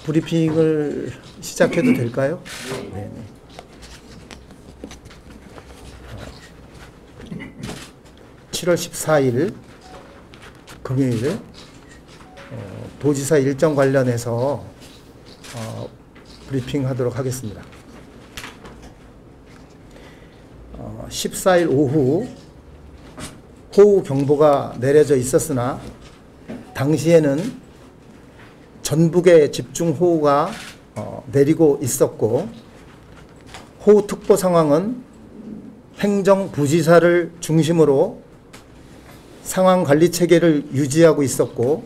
브리핑을 시작해도 될까요? 네. 7월 14일 금요일 도지사 일정 관련해서 브리핑하도록 하겠습니다. 14일 오후 호우 경보가 내려져 있었으나 당시에는 전북에 집중호우가 내리고 있었고 호우특보 상황은 행정부지사를 중심으로 상황관리체계를 유지하고 있었고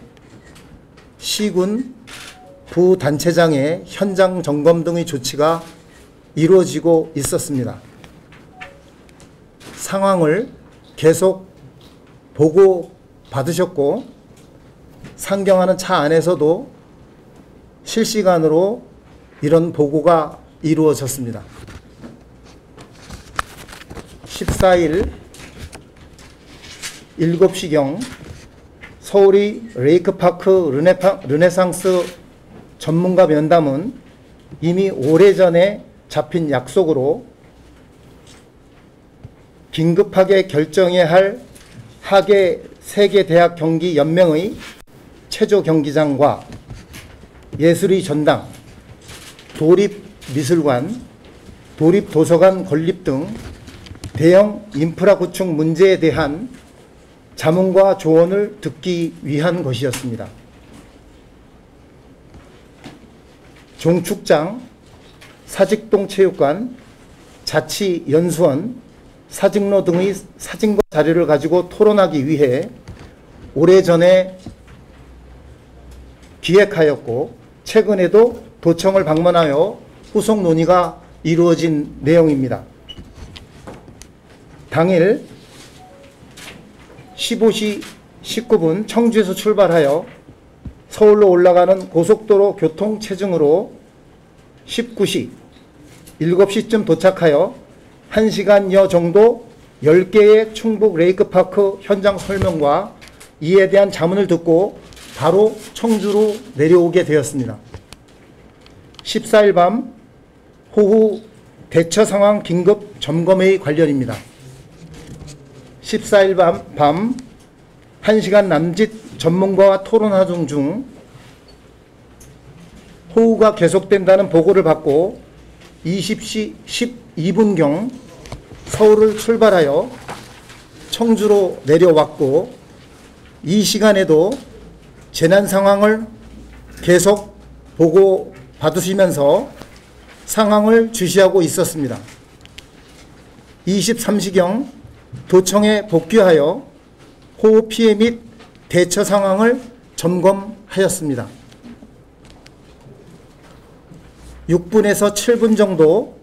시군 부단체장의 현장 점검 등의 조치가 이루어지고 있었습니다. 상황을 계속 보고받으셨고 상경하는 차 안에서도 실시간으로 이런 보고가 이루어졌습니다. 14일 7시경 서울의 레이크파크 르네상스 전문가 면담은 이미 오래전에 잡힌 약속으로 긴급하게 결정해야 할 하계 세계대학 경기 연맹의 체조 경기장과 예술의 전당, 도립미술관, 도립도서관 건립 등 대형 인프라 구축 문제에 대한 자문과 조언을 듣기 위한 것이었습니다. 종축장, 사직동 체육관, 자치연수원, 사직로 등의 사진과 자료를 가지고 토론하기 위해 오래전에 기획하였고 최근에도 도청을 방문하여 후속 논의가 이루어진 내용입니다. 당일 15시 19분 청주에서 출발하여 서울로 올라가는 고속도로 교통 체증으로 19시 7시쯤 도착하여 1시간여 정도 10개의 충북 레이크파크 현장 설명과 이에 대한 자문을 듣고 바로 청주로 내려오게 되었습니다. 14일 밤 호우 대처 상황 긴급 점검회의 관련입니다. 14일 밤 1시간 남짓 전문가와 토론하던 중 호우가 계속된다는 보고를 받고 20시 12분경 서울을 출발하여 청주로 내려왔고 이 시간에도 재난 상황을 계속 보고 받으시면서 상황을 주시하고 있었습니다. 23시경 도청에 복귀하여 호우 피해 및 대처 상황을 점검하였습니다. 6분에서 7분 정도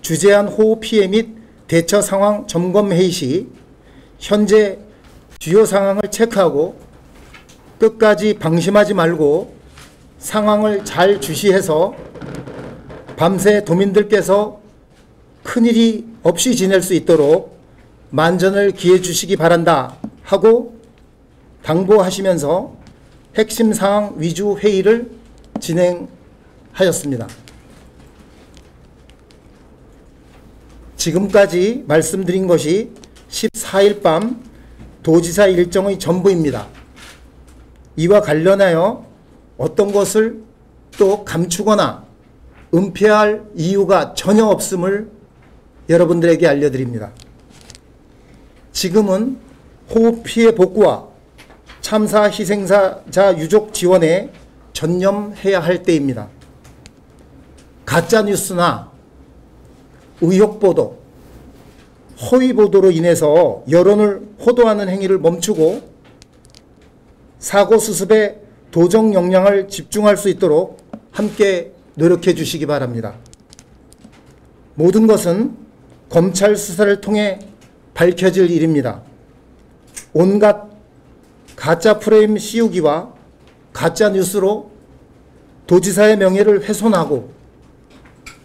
주재한 호우 피해 및 대처 상황 점검 회의 시 현재 주요 상황을 체크하고 끝까지 방심하지 말고 상황을 잘 주시해서 밤새 도민들께서 큰일이 없이 지낼 수 있도록 만전을 기해 주시기 바란다 하고 당부하시면서 핵심 사항 위주 회의를 진행하였습니다. 지금까지 말씀드린 것이 14일 밤 도지사 일정의 전부입니다. 이와 관련하여 어떤 것을 또 감추거나 은폐할 이유가 전혀 없음을 여러분들에게 알려드립니다. 지금은 호우 피해 복구와 참사 희생자 유족 지원에 전념해야 할 때입니다. 가짜뉴스나 의혹보도, 허위보도로 인해서 여론을 호도하는 행위를 멈추고 사고 수습에 도정 역량을 집중할 수 있도록 함께 노력해 주시기 바랍니다. 모든 것은 검찰 수사를 통해 밝혀질 일입니다. 온갖 가짜 프레임 씌우기와 가짜 뉴스로 도지사의 명예를 훼손하고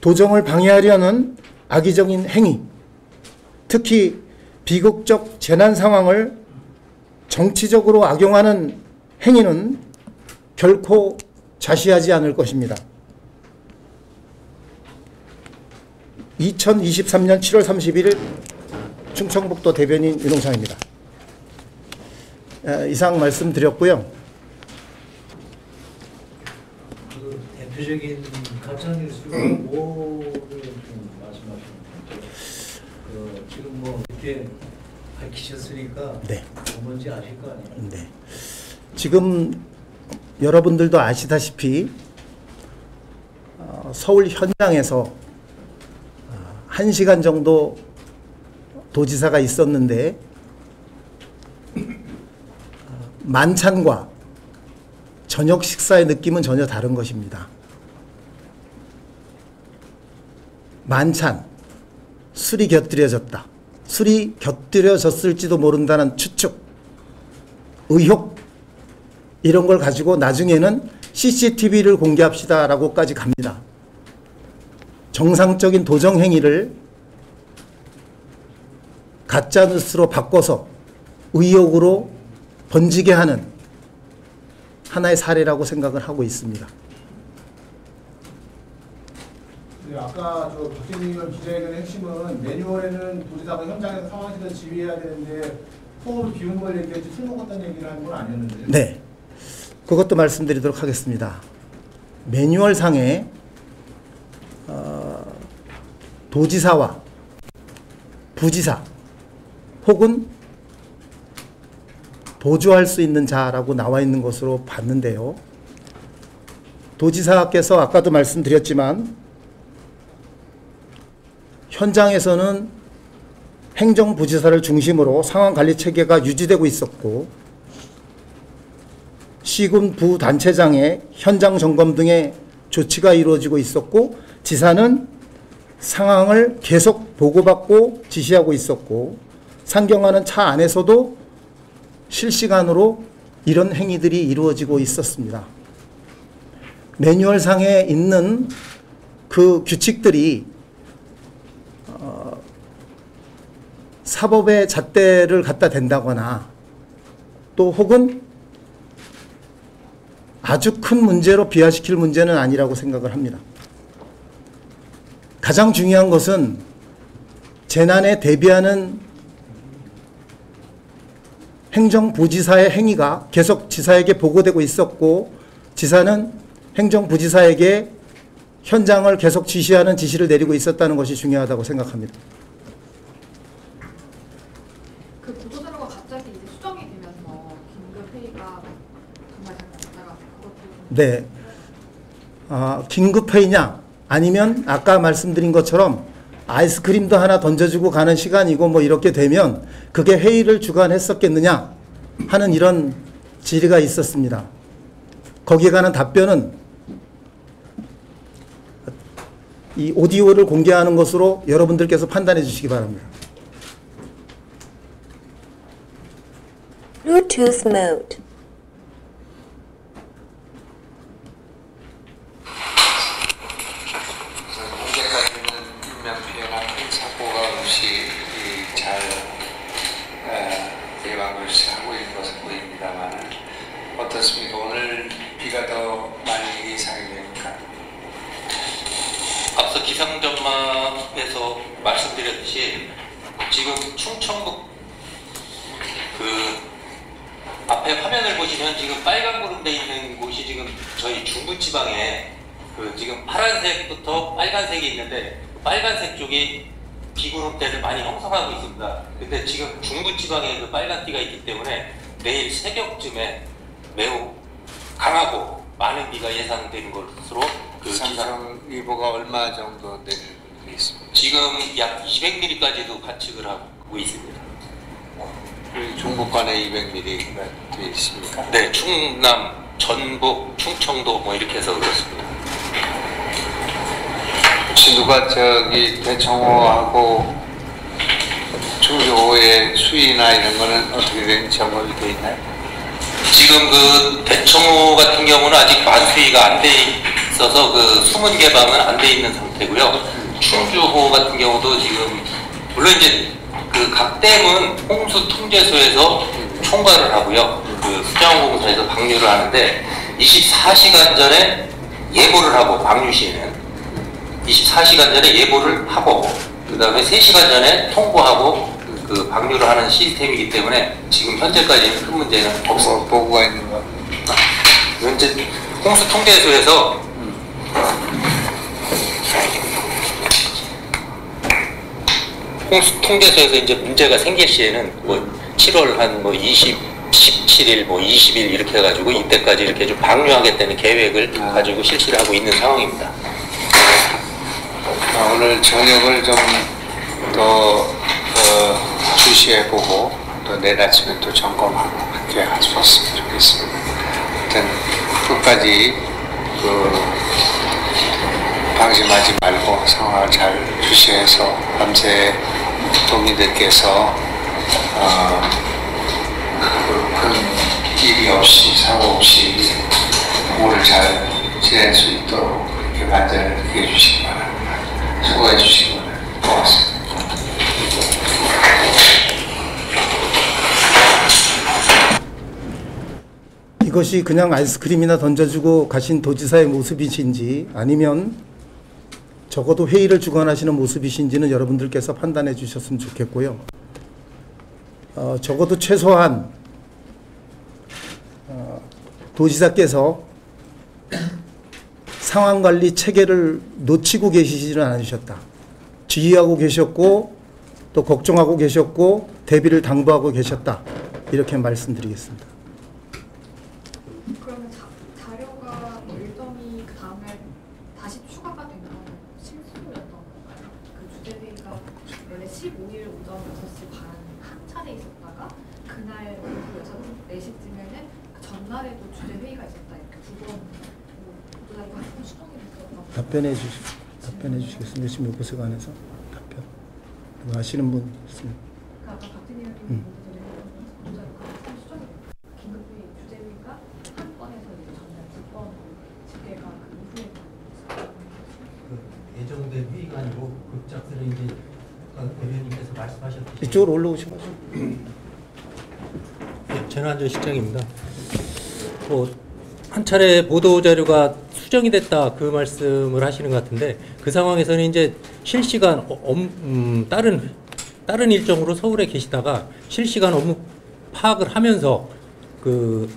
도정을 방해하려는 악의적인 행위, 특히 비극적 재난 상황을 정치적으로 악용하는 행위는 결코 좌시하지 않을 것입니다. 2023년 7월 31일 충청북도 대변인 윤홍창입니다. 이상 말씀드렸고요. 그 대표적인 가짜뉴스가 뭐를 좀 말씀하시는 건가요? 지금 뭐 이렇게 밝히셨으니까 네. 뭔지 아실 거 아니에요? 네. 지금 여러분들도 아시다시피 서울 현장에서 1시간 정도 도지사가 있었는데 만찬과 저녁 식사의 느낌은 전혀 다른 것입니다. 만찬, 술이 곁들여졌다. 술이 곁들여졌을지도 모른다는 추측, 의혹 이런 걸 가지고 나중에는 CCTV를 공개합시다 라고까지 갑니다. 정상적인 도정 행위를 가짜뉴스로 바꿔서 의혹으로 번지게 하는 하나의 사례라고 생각을 하고 있습니다. 네, 아까 박진희 의원 기자회견의 핵심은 매뉴얼에는 도지사가 현장에서 상황실을 지휘해야 되는데 소음을 비우는 걸 얘기했지 술 먹었다는 얘기를 하는 건 아니었는데요. 네, 그것도 말씀드리도록 하겠습니다. 매뉴얼상에 도지사와 부지사 혹은 보조할 수 있는 자라고 나와 있는 것으로 봤는데요. 도지사께서 아까도 말씀드렸지만 현장에서는 행정부지사를 중심으로 상황관리 체계가 유지되고 있었고 시군 부단체장의 현장 점검 등의 조치가 이루어지고 있었고 지사는 상황을 계속 보고받고 지시하고 있었고 상경하는 차 안에서도 실시간으로 이런 행위들이 이루어지고 있었습니다. 매뉴얼상에 있는 그 규칙들이 사법의 잣대를 갖다 댄다거나 또 혹은 아주 큰 문제로 비화시킬 문제는 아니라고 생각을 합니다. 가장 중요한 것은 재난에 대비하는 행정부지사의 행위가 계속 지사에게 보고되고 있었고 지사는 행정부지사에게 현장을 계속 지시하는 지시를 내리고 있었다는 것이 중요하다고 생각합니다. 그 보도자료가 갑자기 이제 수정이 되면서 긴급 회의가 정말 잘 나가서 그것도 네, 긴급 회의냐 아니면 아까 말씀드린 것처럼 아이스크림도 하나 던져주고 가는 시간이고 뭐 이렇게 되면 그게 회의를 주관했었겠느냐 하는 이런 질의가 있었습니다. 거기에 관한 답변은 이 오디오를 공개하는 것으로 여러분들께서 판단해 주시기 바랍니다. Bluetooth mode. 현재까지는 인명피해나 큰 사고가 없이 잘 예방을 하고 있는 것으로 보입니다만 어떻습니까? 오늘 비가 더 많이 예상이 됩니까? 앞서 기상전망에서 말씀드렸듯이 지금 충청북 앞에 화면을 보시면 지금 빨간 구름 돼 있는 곳이 지금 저희 중부지방에 지금 파란색부터 빨간색이 있는데 빨간색 쪽이 비구름대를 많이 형성하고 있습니다. 근데 지금 중부지방에 그 빨간 띠가 있기 때문에 내일 새벽쯤에 매우 강하고 많은 비가 예상되는 것으로 기상예보가 얼마 정도 내리고 있습니다. 지금 약 200mm까지도 관측을 하고 있습니다. 중부권에 200mm가 되어 있습니까? 네, 충남, 전북, 충청도 뭐 이렇게 해서 그렇습니다. 혹시 누가 대청호하고 충주호의 수위나 이런 거는 어떻게 된 점검이 되어 있나요? 지금 그 대청호 같은 경우는 아직 만수위가 안 돼 있어서 그 수문 개방은 안 돼 있는 상태고요. 충주호 같은 경우도 지금 물론 이제 그 각 댐은 홍수 통제소에서 총괄을 하고요. 그 수자원공사에서 방류를 하는데 24시간 전에 예보를 하고, 방류 시에는 24시간 전에 예보를 하고, 그 다음에 3시간 전에 통보하고 그 방류를 하는 시스템이기 때문에 지금 현재까지는 큰 문제는 없습니다. 보고가 있는 거. 현재 홍수 통계소에서 홍수 통계소에서 이제 문제가 생길 시에는 뭐 7월 한 뭐 17일, 뭐 20일 이렇게 해가지고 이때까지 이렇게 좀 방류하겠다는 계획을 가지고 실시를 하고 있는 상황입니다. 오늘 저녁을 좀 더 주시해보고 또 내일 아침에 또 점검하고 그렇게 하셨으면 좋겠습니다. 하여튼 끝까지 방심하지 말고 상황을 잘 주시해서 밤새 도민들께서 큰 일이 없이 사고 없이 올을 잘 지낼 수 있도록 이렇게 반전을 해주시기 바랍니다. 수고해 주시기 바랍니다. 고맙습니다. 이것이 그냥 아이스크림이나 던져주고 가신 도지사의 모습이신지 아니면 적어도 회의를 주관하시는 모습이신지는 여러분들께서 판단해 주셨으면 좋겠고요. 적어도 최소한 도지사께서 상황관리 체계를 놓치고 계시지는 않으셨다. 지휘하고 계셨고 또 걱정하고 계셨고 대비를 당부하고 계셨다. 이렇게 말씀드리겠습니다. 그러면 자료가 뭐 일정이 그 다음날 다시 추가가 된 건 실수였던 건가요? 그 주재회의가 원래 15일 오전 6시 반 한 차례 있었다가 그날 오후 4시쯤에는 그 전날에도 주재회의가 있었다 이렇게 두 번 보도자 이거 한번 수정이 됐었던 답변해 주시겠습니다. 지금 요것에 관해서 답변. 누가 아시는 분 있습니까? 아까 박진희 의원님 보도자 이거 한번 수정이 됐다. 긴급회의 주재회의가 한 건에서 이제 전날 두 번 집계가 그 이후에 그 예정된 회의가 아니고 급작스레 이제 아까 대변인께서 말씀하셨듯이 이쪽으로 올라오셔가지고. 네, 전환전 실장입니다. 한 차례 보도 자료가 수정이 됐다 그 말씀을 하시는 것 같은데 그 상황에서는 이제 실시간 다른 일정으로 서울에 계시다가 실시간 업무 파악을 하면서 그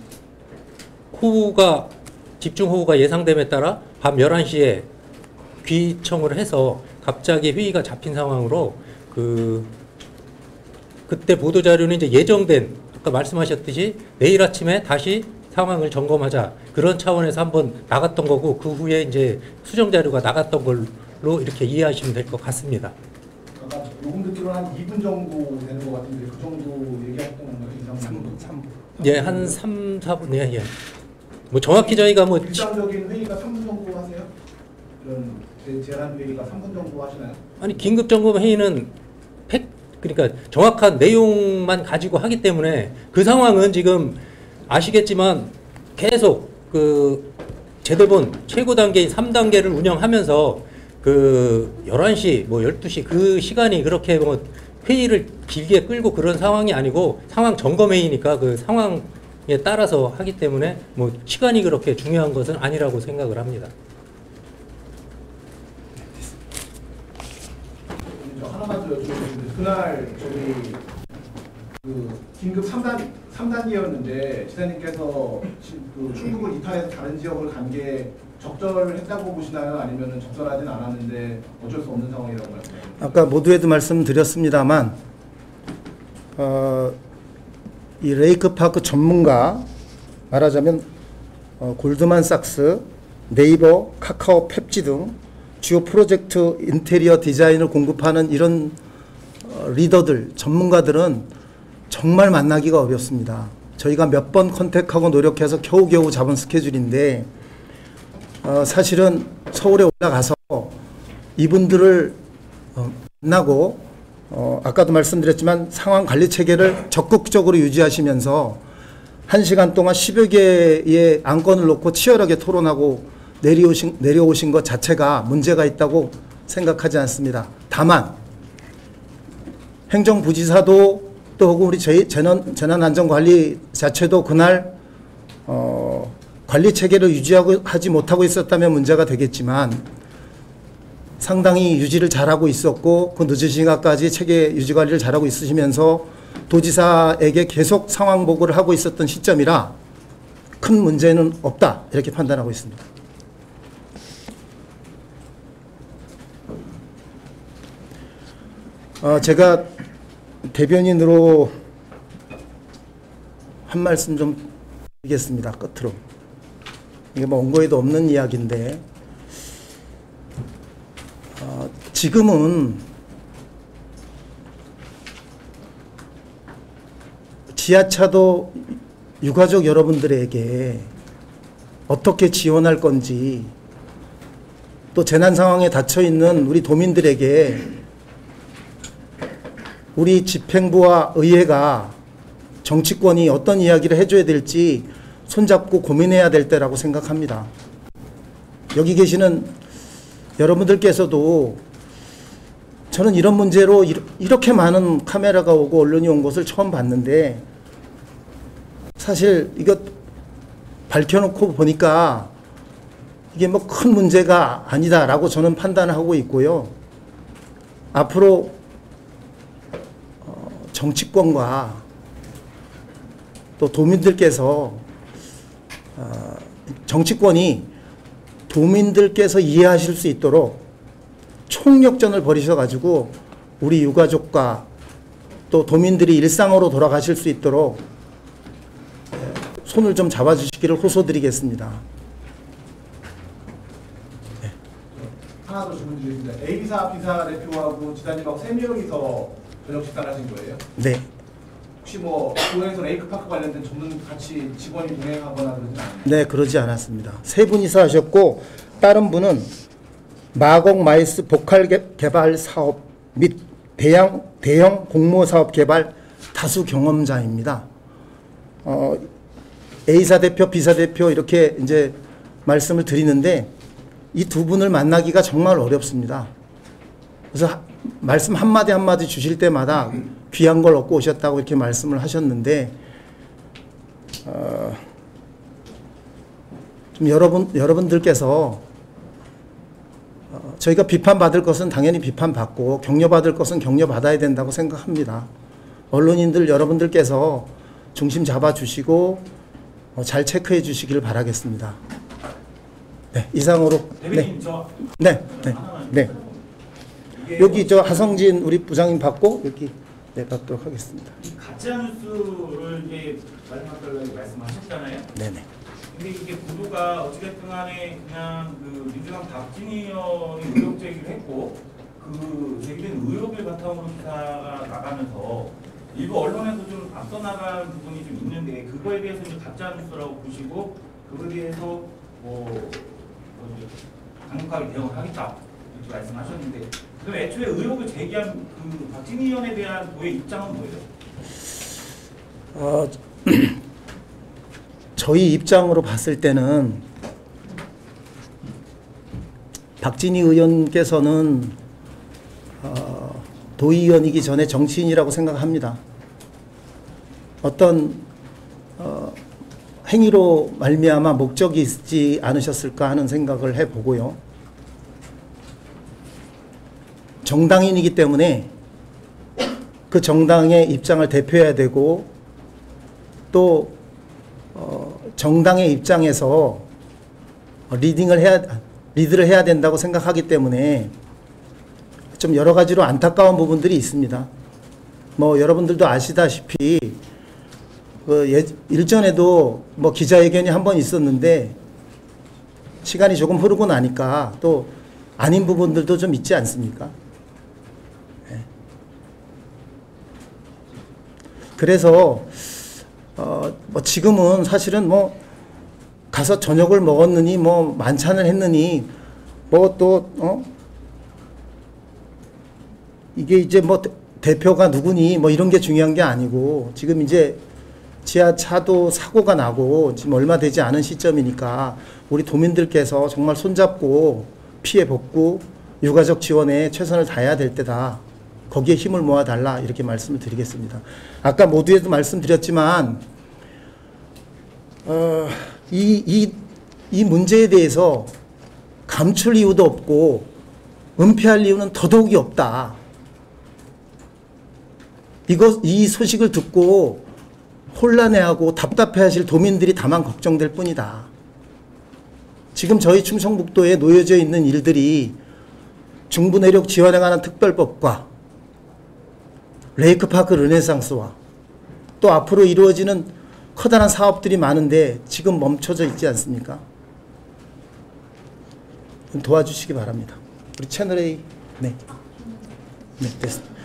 집중 호우가 예상됨에 따라 밤 11시에 귀청을 해서 갑자기 회의가 잡힌 상황으로 그때 보도 자료는 이제 예정된 아까 말씀하셨듯이 내일 아침에 다시 상황을 점검하자 그런 차원에서 한번 나갔던 거고 그 후에 이제 수정 자료가 나갔던 걸로 이렇게 이해하시면 될 것 같습니다. 아까 녹음 듣기로 한 2분 정도 되는 것 같은데 그 정도 얘기했던 건가요? 3분. 예, 한 3, 4분 예. 뭐 정확히 저희가 뭐 일상적인 회의가 3분 정도 하세요? 이런 제한 회의가 3분 정도 하시나요? 아니 긴급 점검 회의는 그러니까 정확한 내용만 가지고 하기 때문에 그 상황은 지금 아시겠지만 계속 그 제도본 최고 단계인 3단계를 운영하면서 그 11시 뭐 12시 그 시간이 그렇게 뭐 회의를 길게 끌고 그런 상황이 아니고 상황 점검 회의니까 그 상황에 따라서 하기 때문에 뭐 시간이 그렇게 중요한 것은 아니라고 생각을 합니다. 하나만 더 여쭤보겠습니다. 그날 그 긴급 3단계였는데 지사님께서 그 충북을 이탈해서 다른 지역을 간 게 적절했다고 보시나요? 아니면 적절하진 않았는데 어쩔 수 없는 상황이라고 말씀하세요? 아까 모두에도 말씀드렸습니다만 이 레이크파크 전문가 말하자면 골드만삭스, 네이버, 카카오, 펩지 등 주요 프로젝트 인테리어 디자인을 공급하는 이런 리더들, 전문가들은 정말 만나기가 어렵습니다. 저희가 몇 번 컨택하고 노력해서 겨우겨우 잡은 스케줄인데 사실은 서울에 올라가서 이분들을 만나고 아까도 말씀드렸지만 상황 관리 체계를 적극적으로 유지하시면서 1시간 동안 10여 개의 안건을 놓고 치열하게 토론하고 내려오신 것 자체가 문제가 있다고 생각하지 않습니다. 다만 행정부지사도 또 혹은 우리 재난안전관리 자체도 그날 관리 체계를 하지 못하고 있었다면 문제가 되겠지만 상당히 유지를 잘하고 있었고 그 늦은 시간까지 체계 유지 관리를 잘하고 있으시면서 도지사에게 계속 상황 보고를 하고 있었던 시점이라 큰 문제는 없다 이렇게 판단하고 있습니다. 제가 대변인으로 한 말씀 좀 드리겠습니다. 끝으로. 이게 뭐 원고에도 없는 이야기인데 지금은 지하차도 유가족 여러분들에게 어떻게 지원할 건지 또 재난 상황에 닫혀 있는 우리 도민들에게 우리 집행부와 의회가 정치권이 어떤 이야기를 해줘야 될지 손잡고 고민해야 될 때라고 생각합니다. 여기 계시는 여러분들께서도 저는 이런 문제로 이렇게 많은 카메라가 오고 언론이 온 것을 처음 봤는데 사실 이거 밝혀놓고 보니까 이게 뭐 큰 문제가 아니다라고 저는 판단하고 있고요. 앞으로 정치권과 또 도민들께서 정치권이 도민들께서 이해하실 수 있도록 총력전을 벌이셔가지고 우리 유가족과 또 도민들이 일상으로 돌아가실 수 있도록 손을 좀 잡아주시기를 호소드리겠습니다. 네. 하나 더 질문 드리겠습니다. A사, B사 대표하고 지사님하고 3명이서 저녁 식사를 하신 거예요? 네. 혹시 뭐 도에서 레이크파크 관련된 전문 같이 직원이 동행하거나 그러진 않나요? 네, 그러지 않았습니다. 세 분이서 하셨고 다른 분은 마곡 마이스 보칼 개발 사업 및 대형 공모 사업 개발 다수 경험자입니다. A사 대표, B사 대표 이렇게 이제 말씀을 드리는데 이 두 분을 만나기가 정말 어렵습니다. 그래서 말씀 한마디 한마디 주실 때마다 귀한 걸 얻고 오셨다고 이렇게 말씀을 하셨는데 좀 여러분들께서 저희가 비판받을 것은 당연히 비판받고 격려받을 것은 격려받아야 된다고 생각합니다. 언론인들 여러분들께서 중심 잡아주시고 잘 체크해 주시기를 바라겠습니다. 네, 이상으로. 대변인 네. 여기 저 하성진 우리 부장님 받고 여기 받도록 하겠습니다. 가짜 뉴스를 이제 말씀하시려고 말씀하셨잖아요. 네네. 근데 이게 보도가 어찌됐든 간에 그냥 그 민주당 박진희 의원이 의혹 제기를 했고 그 제기된 의혹을 바탕으로 기사가 나가면서 일부 언론에서 좀 앞서 나간 부분이 좀 있는데 그거에 대해서 이제 가짜 뉴스라고 보시고 그거에 대해서 이제 강력하게 대응을 하겠다 이렇게 말씀하셨는데 그럼 애초에 의혹을 제기한 그 박진희 의원에 대한 도의 입장은 뭐예요? 저희 입장으로 봤을 때는 박진희 의원께서는 도의원이기 전에 정치인이라고 생각합니다. 어떤 행위로 말미암아 목적이 있지 않으셨을까 하는 생각을 해보고요. 정당인이기 때문에 그 정당의 입장을 대표해야 되고 또 정당의 입장에서 리드를 해야 된다고 생각하기 때문에 좀 여러 가지로 안타까운 부분들이 있습니다. 뭐 여러분들도 아시다시피 일전에도 뭐 기자회견이 한 번 있었는데 시간이 조금 흐르고 나니까 또 아닌 부분들도 좀 있지 않습니까? 네. 그래서 뭐 지금은 사실은 뭐 가서 저녁을 먹었느니 뭐 만찬을 했느니 뭐 또 이게 이제 뭐 대표가 누구니 뭐 이런 게 중요한 게 아니고 지금 이제 지하차도 사고가 나고 지금 얼마 되지 않은 시점이니까 우리 도민들께서 정말 손잡고 피해 복구 유가족 지원에 최선을 다해야 될 때다. 거기에 힘을 모아달라 이렇게 말씀을 드리겠습니다. 아까 모두에도 말씀드렸지만 이 문제에 대해서 감출 이유도 없고 은폐할 이유는 더더욱이 없다. 이 소식을 듣고 혼란해하고 답답해하실 도민들이 다만 걱정될 뿐이다. 지금 저희 충청북도에 놓여져 있는 일들이 중부 내륙 지원에 관한 특별법과 레이크파크 르네상스와 또 앞으로 이루어지는 커다란 사업들이 많은데 지금 멈춰져 있지 않습니까? 도와주시기 바랍니다. 우리 채널A 네 됐습니다.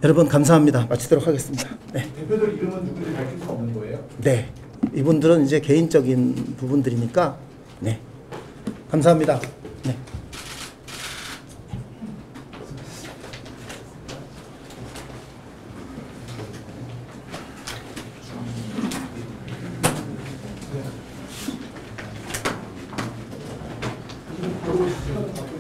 여러분 감사합니다. 마치도록 하겠습니다. 네. 대표들 이름은 누군지 밝힐 수 없는 거예요? 네. 이분들은 이제 개인적인 부분들이니까 네. 감사합니다. 네. 바로 시간